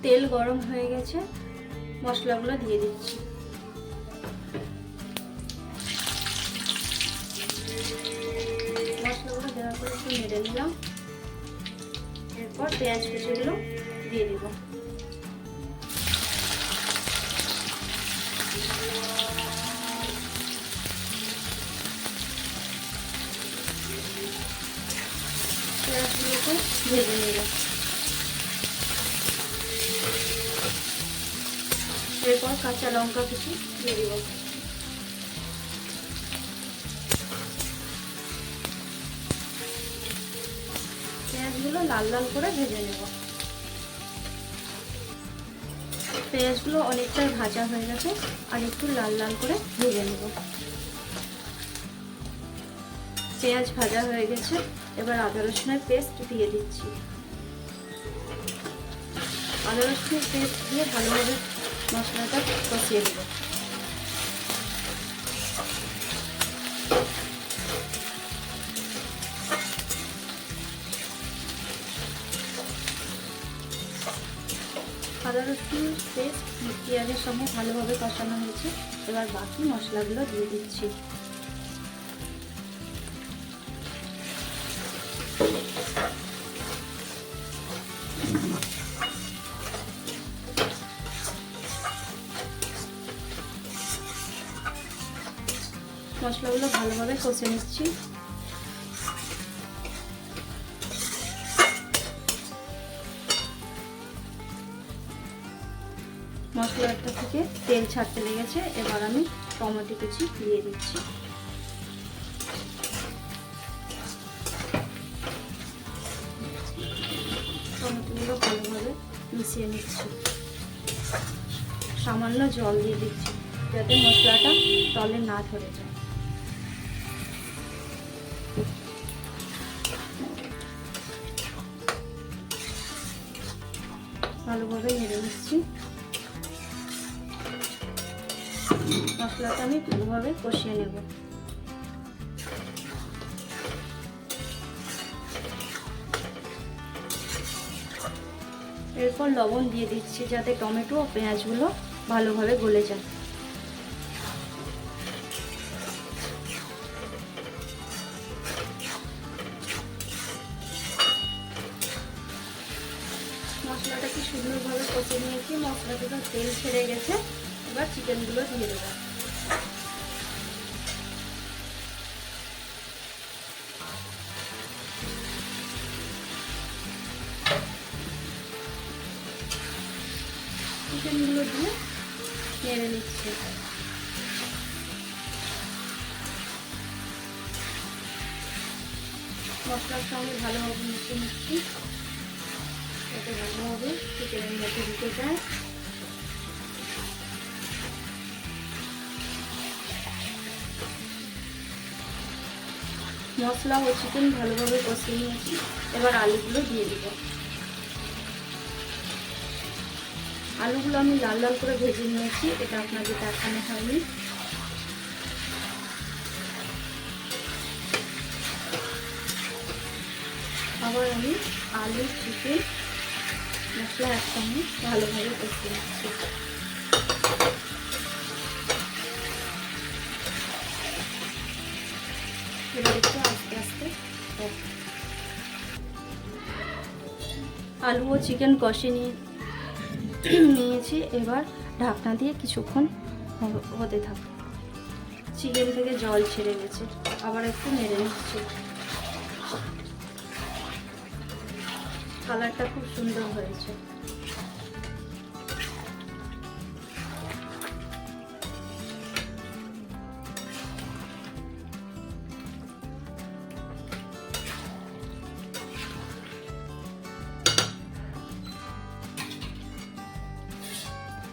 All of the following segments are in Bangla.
তেল গরম হয়ে গেছে, মশলাগুলো দিয়ে দিচ্ছি। মশলাগুলো দেওয়ার পর একটু নেড়ে নিলাম। এরপর পেঁয়াজ কুচিগুলো দিয়ে দিব। পেঁয়াজগুলোকে ভেজে নেব। এরপর কাঁচা লঙ্কা কুচি দিয়ে দিব। পেঁয়াজগুলো লাল লাল করে ভেজে নেব। পেঁয়াজগুলো অনেকটাই ভাজা হয়ে গেছে, আর একটু লাল লাল করে ভেজে নেব। পেঁয়াজ ভাজা হয়ে গেছে, এবার আদা রসুনের পেস্ট দিয়ে দিচ্ছি। আদা রসুনের পেস্ট দিয়ে ভালোভাবে মশলাটা কষিয়ে দেব। আদা রসুন পেস্ট পেঁয়াজের সঙ্গে ভালোভাবে কষানো হয়েছে, এবার বাকি মশলাগুলো দিয়ে দিচ্ছি। মশলাগুলো ভালোভাবে কষে নিচ্ছি। মশলাটা থেকে তেল ছাড়তে লেগেছে, এবার আমি টমেটো কুচি দিয়ে দিচ্ছি। টমেটোগুলো ভালোভাবে মিশিয়ে নিচ্ছি। সামান্য জল দিয়ে দিচ্ছি যাতে মশলাটা তলে না ধরে যায়। ভালোভাবে নেড়ে নিচ্ছি। মশলাটা আমি ভালোভাবে কষিয়ে নেব। এরপর লবণ দিয়ে দিচ্ছি যাতে টমেটো ও পেঁয়াজগুলো ভালোভাবে গলে যায়। মশলাটাকে সুন্দরভাবে কষে নিয়েছি, মশলা থেকে তেল ছেড়ে গেছে। এবার চিকেনগুলো দিয়ে দেবো। চিকেনগুলো দিয়ে নেড়ে নিচ্ছি। মশলার সঙ্গে ভালোভাবে মিশিয়ে নিচ্ছি যাতে ভালোভাবে চিকেনের মধ্যে ঢুকে যায়। মশলা ও চিকেন ভালোভাবে কষিয়ে নিয়েছি, এবার আলুগুলো দিয়ে দিব। আলুগুলো আমি লাল লাল করে ভেজে নিয়েছি, এটা আপনাদের দেখানো হয়নি। আবার আমি আলু চিকেন মশলা একসঙ্গে ভালোভাবে কষিয়ে নিচ্ছি। এবার একটু আস্তে আস্তে আলু ও চিকেন কষিয়ে নিয়েছি, এবার ঢাকনা দিয়ে কিছুক্ষণ হতে থাক। চিকেন থেকে জল ছেড়ে গেছে, আবার একটু নেড়ে নিচ্ছি। কালারটা খুব সুন্দর হয়েছে।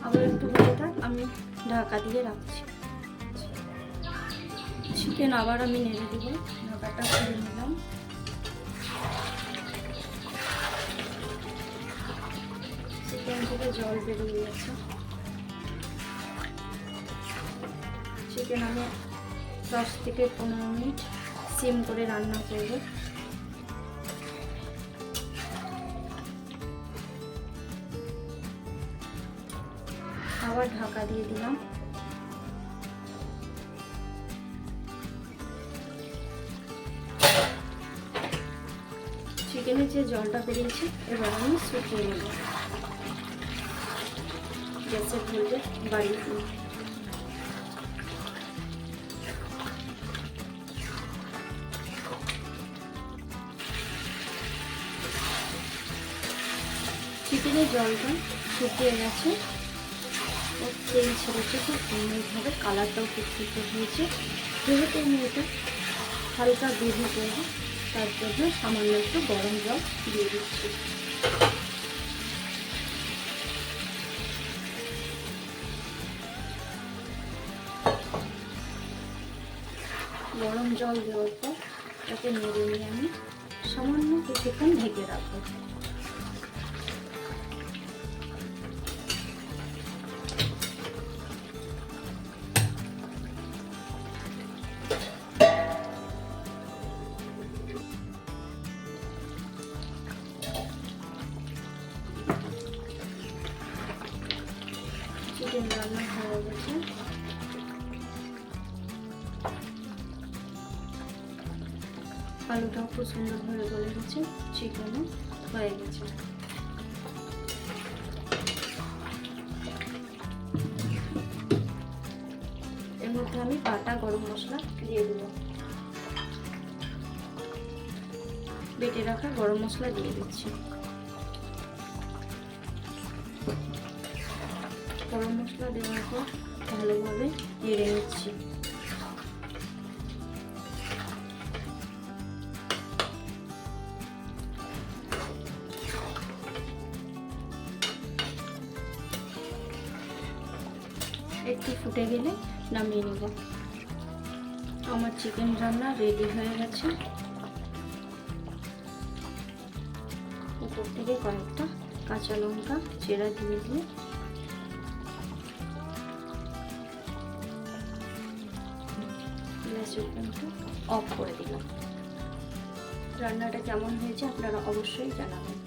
আবার একটু হতে থাক, আমি ঢাকা দিয়ে রাখছি। চিকেন আবার আমি নেড়ে দেব। ঢাকাটা খুলে নিলাম। চিকেন থেকে জল বেরিয়ে গেছে। চিকেন আমি 10 থেকে 15 মিনিট সিম করে রান্না করব। আবার ঢাকা দিয়ে দিলাম। চিকেনের যে জলটা বেরিয়েছে এবার আমি শুকিয়ে নেব। গ্যাসের ভোল্টেজ বাড়িয়ে দিই। চিকেনের জলটা শুকিয়ে গেছে, তেল ছেড়েছে, খুব সুন্দরভাবে কালারটাও খুব সুন্দর হয়েছে। যেহেতু আমি এটা হালকা গ্রেভি করবো তার জন্য সামান্য একটু গরম জল দিয়ে দিচ্ছি। গরম জল দেওয়ার পর তাকে নেড়ে নিয়ে আমি সামান্য কিছুক্ষণ ঢেকে রাখবো। চিকেন রান্না হয়ে গেছে। আলুটাও খুব সুন্দরভাবে গলে গেছে, চিকেনও হয়ে গেছে। এর মধ্যে আমি বাটা গরম মশলা দিয়ে দেবো। বেটে রাখা গরম মশলা দিয়ে দিচ্ছি। গরম মশলা দেওয়ার পর ভালোভাবে নেড়ে নিচ্ছি। একটু ফুটে গেলে নামিয়ে নেব। আমার চিকেন রান্না রেডি হয়ে গেছে। উপর থেকে কয়েকটা কাঁচা লঙ্কা চেরা দিয়ে দিয়ে গ্যাসের ফ্লেমটা অফ করে দিলাম। রান্নাটা কেমন হয়েছে আপনারা অবশ্যই জানাবেন।